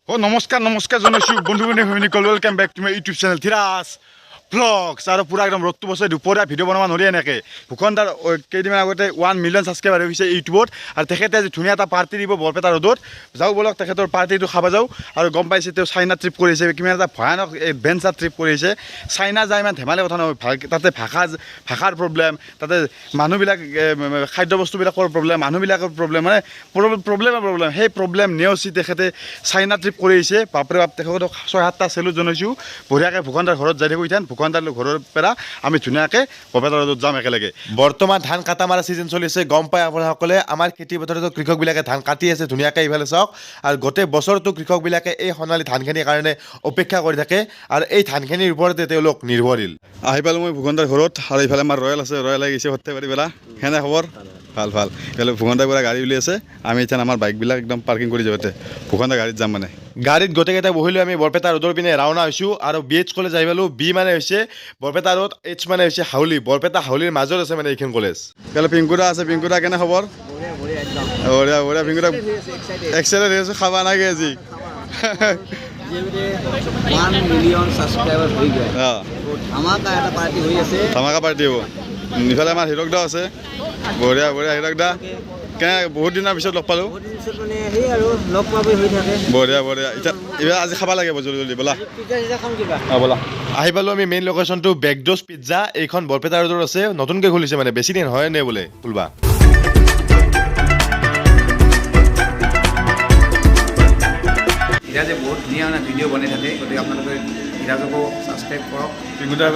নমস্কাৰ জনাইছোঁ বন্ধু welcome back to my YouTube channel Dhiraj vlogs আৰু পুৰা একদম ৰ'দটো বছৰ দুপৰীয়া ভিডিঅ' বনাব নোৱাৰি এনেকৈ ভূষণদাৰ কেইদিনমান আগতে 1 মিলিয়ন ছাবস্ক্ৰাইবাৰ হৈ গৈছে ইউটিউবত আৰু তেখেতে আজি ধুনীয়া এটা পাৰ্টি দিব বৰপেটা ৰ'দত যাওঁ বলক তেখেতৰ পাৰ্টিটো খাব যাওঁ আৰু গম পাইছে তেওঁ চাইনা ট্ৰিপ কৰিছে কিমান এটা ভয়ানক এডভেঞ্চাৰ ট্ৰিপ কৰিছে চাইনা যায় ইমান ধেমালি কথা নহয় তাতে ভাষাৰ প্ৰব্লেম তাতে মানুহবিলাক খাদ্য বস্তুবিলাকৰ প্ৰব্লেম মানুহবিলাকৰ প্ৰব্লেম মানে প্ৰব্লেম সেই প্ৰব্লেম নেওচি তেখেতে চাইনা ট্ৰিপ কৰিছে বাপৰে বাপ তেখেতক 6-7টা চেলুট জনাইছোঁ বঢ়িয়াকৈ ভূষণদাৰ ঘৰত যাই থাকোঁ ইথান ভূষণদাৰ ঘৰৰ পৰা আমি ধুনীয়াকৈ বৰপেটা ৰ'দত যাম একেলগে বৰ্তমান ধান কাটা মাৰা ছিজন চলিছে গম পাই আপোনালোকে আমাৰ খেতি পথাৰতো কৃষকবিলাকে ধান কাটি আছে ধুনীয়াকৈ ইফালে চাওক আৰু গোটেই বছৰটো কৃষকবিলাকে এই সোণালী ধানখিনিৰ কাৰণে অপেক্ষা কৰি থাকে আৰু এই ধানখিনিৰ ওপৰতে তেওঁলোক নিৰ্ভৰশীল আহি পালোঁ মই ভূষণদাৰ ঘৰত আৰু ইফালে আমাৰ ৰয়েল আছে ৰয়েল আহি গৈছে সৰ্থেবাৰী বেলা সেনে খবৰ ভাল ইফালে ভূষণদাৰ পৰা গাড়ী উলিয়াই আছে আমি এতিয়া আমাৰ বাইকবিলাক একদম পাৰ্কিং কৰি যাওঁতে ভূষণদাৰ গাড়ীত যাম মানে গাড়ীত গোটেইকেইটা বহিলোঁ আমি বৰপেটা ৰ'দৰ পিনে ৰাওনা হৈছোঁ আৰু BH কলেজ আহি পালোঁ বি মানে হৈছে বৰপেটা ৰ'দ H মানে হৈছে হাউলি বৰপেটা হাউলিৰ মাজত আছে মানে এইখন কলেজ ইফালে পিংকুদা আছে পিংকুদা কেনে খবৰ বঢ়িয়া পিংকুদা এক্সাইটেড হৈ আছোঁ খাবা নাগে আজি 1 মিলিয়ন সাবস্ক্রাইবার হয়ে গেল ধামাকা একটা পার্টি হয়ে আছে ধামাকা পাৰ্টি হ'ব ইফালে আমাৰ হিৰক দা আছে বঢ়িয়া হিৰক দা কেনে বহুত দিনৰ পিছত লগ পালোঁ মানে সেই আৰু লগ পাবে হৈ থাকে বঢ়িয়া এতিয়া এইবাৰ আজি খাব লাগে জলদি ব'লা ব'লা আহি পালোঁ আমি মেইন লোকেশ্যনটো বেকড'জ পিজ্জা এইখন বৰপেটা ৰ'দত আছে নতুনকৈ খুলিছে মানে বেছি দিন হয় নে বোলে খুলবা ধীৰাজে বহুত ধুনীয়া ভিডিঅ' বনাই থাকে গতিকে আপোনালোকে ধীৰাজকো ছাবস্ক্ৰাইব কৰক পিংকুদাৰ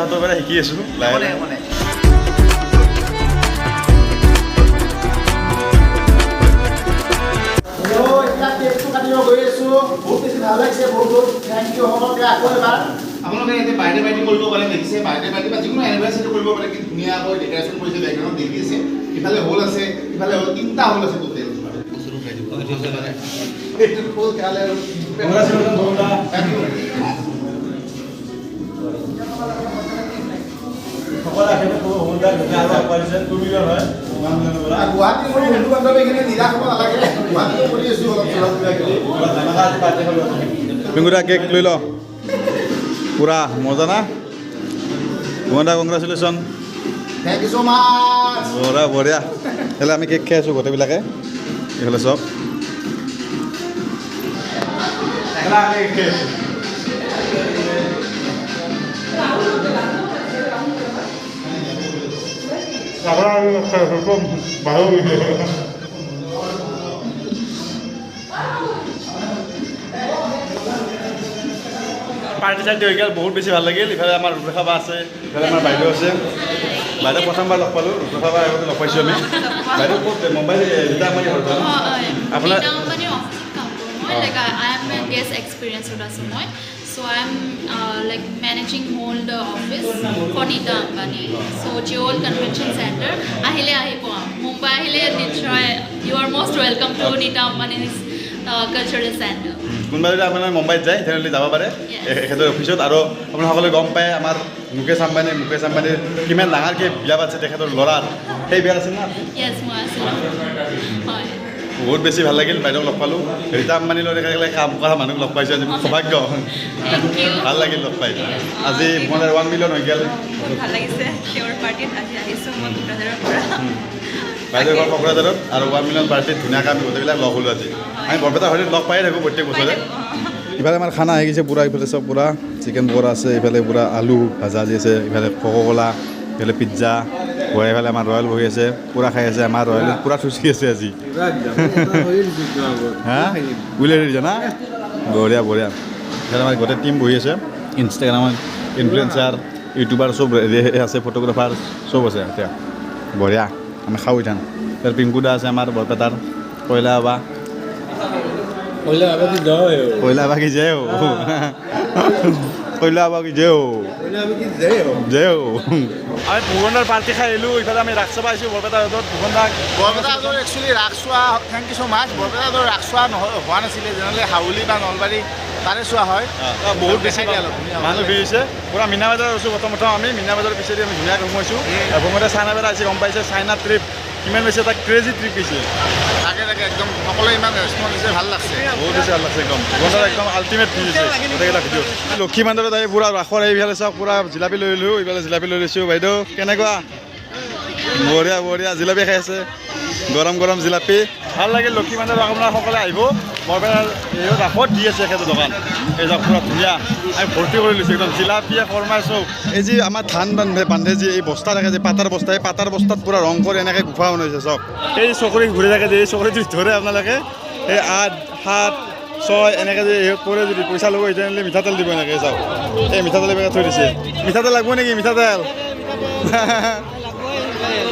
হাতৰ পৰা শিকি আছোঁ লাহে মানে আপোনালোকে ইয়াতে বাৰ্থডে পাৰ্টি কৰিব পাৰে দেখিছে বাৰ্থডে পাৰ্টি বা যিকোনো এনিভাৰ্চাৰী কৰিব পাৰে কি ধুনীয়াকৈ ডেকৰেশ্যন কৰিছে বেকগ্ৰাউণ্ড দেখি আছে ইফালে হল আছে ইফালে হল 3টা হল আছে টোটেল পিংকুদা কেক লৈ ল পুৰা মজা না ভূষণদা কংগ্ৰেচুলেশ্যন থেংক ইউ ছ' মাছ বঢ়িয়া এইফালে আমি কেক খাই আছোঁ গোটেইবিলাকে এইফালে চব পাৰ্টি চাৰ্টি হৈ গ'ল বহুত বেছি ভাল লাগিল ইফালে আমাৰ ৰুদ্ৰখা বা আছে ইফালে আমাৰ বাইদেউ আছে বাইদেউ প্ৰথমবাৰ লগ পালোঁ ৰুদ্ৰখা বা আগতে লগ পাইছোঁ আমি বাইদেউ ক'ত মুম্বাই ৰীতামণি ঘৰত আপোনাৰ Like I am a guest experience Rasamoy. So I am like managing whole the office for Nita Ambani. So Jewel Convention Center. Ahile ahipo Mumbai ahile Nitra. You are most welcome to Nita Ambani's cultural center. কোনোবা যদি আপোনাৰ মুম্বাইত যায় তেনেহ'লে যাব পাৰে এখেতৰ অফিচত আৰু আপোনালোকে গম পায় আমাৰ মুকেশ আম্বানীৰ কিমান ডাঙৰকৈ বিয়া পাতিছে তেখেতৰ ল'ৰাৰ সেই বিয়া আছিল না Yes, মই আছিলোঁ হয় বহুত বেছি ভাল লাগিল বাইদেউক লগ পালোঁ ৰীতা আম্বানীৰ লগত একেলগে কাম কৰা মানুহক লগ পাইছোঁ আজি সৌভাগ্য ভাল লাগিল লগ পাই আজি মোৰ 1 মিলিয়ন হৈ গ'ল বহুত ভাল লাগিছে তেওঁৰ পাৰ্টিত আজি আহিছোঁ মই কোকৰাঝাৰৰ পৰা বাইদেউ ঘৰ কোকৰাঝাৰত আৰু 1 মিলিয়ন পাৰ্টিত ধুনীয়াকৈ আমি গোটেইবিলাক লগ হ'লোঁ আজি আমি বৰপেটা হয়তো লগ পায়ে থাকোঁ প্ৰত্যেক বছৰে ইফালে আমাৰ খানা আহি গৈছে পূৰা ইফালে চব পূৰা চিকেন পকৰা আছে ইফালে পূৰা আলু ভাজা দি আছে ইফালে কক'কলা ইফালে পিজ্জা বঢ়িয়া ইফালে আমাৰ ৰয়েল বহি আছে পূৰা খাই আছে আমাৰ ৰয়েল পূৰা থুচি আছে আজি হা উলিয়াই দিছে না বঢ়িয়া ইফালে আমাৰ গোটেই টিম বহি আছে ইনষ্টাগ্ৰামত ইনফ্লুৱেঞ্চাৰ ইউটিউবাৰ চব আছে ফটোগ্ৰাফাৰ চব আছে এতিয়া বঢ়িয়া আমি খাওঁ ইথান তাৰ পিংকুদা আছে আমাৰ বৰপেটাৰ কয়লা বাবা কি যায় আমি ভূষণদাৰ পাৰ্টি খাই আহিলোঁ ইফালে আমি ৰাস চাব আহিছোঁ বৰপেটা ৰ'দত বৰপেটা ৰ'দৰ একচুৱেলি ৰাস চোৱা থেংক ইউ ছ' মাছ বৰপেটা ৰ'দৰ ৰাস চোৱা হোৱা নাছিলে জেনেৰেলি হাউলি বা নলবাৰী তাৰে চোৱা হয় বহুত বেছি মানুহ ভিৰ হৈছে পূৰা মীনা বজাৰ আছোঁ প্ৰথম আমি মীনা বজাৰৰ পিছেদি আমি ধুনীয়াকৈ সোমাইছোঁ ভূমতে চাইনা বেলা আহিছে গম পাইছে চাইনা ট্ৰিপ কিমান বেছি এটা ক্ৰেজি ট্ৰিপ হৈছে তাকে একদম সকলোৱে ইমান ৰেচপঞ্চ দিছে ভাল লাগছে বহুত বেছি ভাল লাগছে একদম ভূকণ্ডৰ একদম আল্টিমেট ফিল হৈছে গোটেইকেইটা ভিডিঅ' লক্ষী মন্দিৰত আহি পূৰা ৰাসৰ এইফালে চাওক পূৰা জিলাপি লৈ ল'লোঁ এইফালে জিলাপি লৈ লৈছোঁ বাইদেউ কেনেকুৱা বঢ়িয়া বঢ়িয়া জিলাপি খাই আছে গৰম গৰম জিলাপি ভাল লাগিল লক্ষী মন্দিৰত আপোনাৰ সকলোৱে আহিব বৰপেটাৰ এই ৰাসত দি আছে এখেতৰ দোকান এই যাওক পূৰা ধুনীয়া আমি ভৰ্তি কৰি লৈছোঁ একদম জিলাপিয়ে ফৰমাই চব এই যি আমাৰ ধান বান্ধে যি এই বস্তা থাকে যে পাতাৰ বস্তা এই পাতাৰ বস্তাত পূৰা ৰং কৰি এনেকৈ গোফা বনাইছে চক এই চকৰি ঘূৰি থাকে যে এই চকৰিটো ধৰে আপোনালোকে এই 8, 7, 6 এনেকৈ যে কৰে যদি পইচা ল'ব তেতিয়াহ'লে মিঠাতেল দিব এনেকৈ চাওক এই মিঠাতেল বেগত থৈ দিছে মিঠাতেল লাগব নেকি মিঠাতেল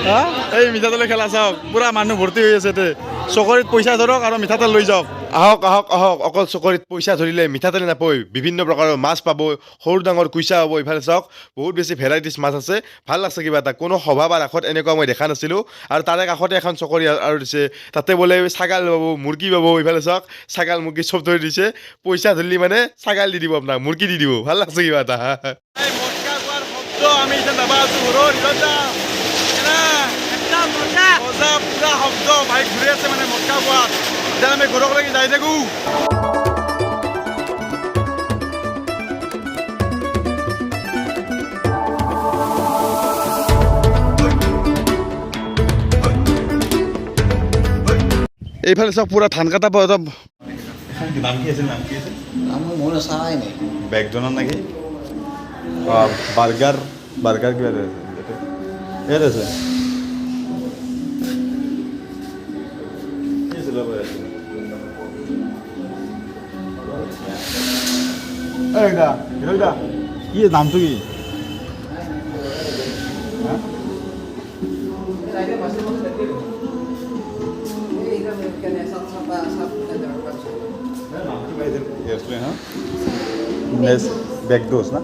হা এই মিঠাতেলৰ খেলা চাওক পূৰা মানুহ ভৰ্তি হৈ আছে তে চকৰিত পইচা ধৰক আৰু মিঠাতেল লৈ যাওক আহক আহক আহক অকল চকৰিত পইচা ধৰিলে মিঠাতেল নাপায় বিভিন্ন প্ৰকাৰৰ মাছ পাব সৰু ডাঙৰ কুইচা হ'ব ইফালে চাওক বহুত বেছি ভেৰাইটিজ মাছ আছে ভাল লাগছে কিবা এটা কোনো সভা বা ৰাসত এনেকুৱা মই দেখা নাছিলোঁ আৰু তাৰে কাষতে এখন চকৰি আৰু দিছে তাতে বোলে ছাগাল পাব মুৰ্গী পাব ইফালে চাওক ছাগাল মুৰ্গী চব ধৰি দিছে পইচা ধৰিলে মানে ছাগাল দি দিব আপোনাক মুৰ্গী দি দিব ভাল লাগছে কিবা এটা আমি এতিয়া যাবা আছোঁ মজা পুৰা শব্দ বাইক ঘূৰি আছে মানে মটকা পোৱাত এতিয়া আমি ঘৰক লাগি যাই থাকোঁ এইফালে চাওক পুৰা ধান কাটা নাম কি আছিল আমাৰ মনে চাই নাই বেকডনৰ নেকি বাৰ্গাৰ বাৰ্গাৰ কিবা ইয়াত আছে কি নামটো কি বেকডোজ না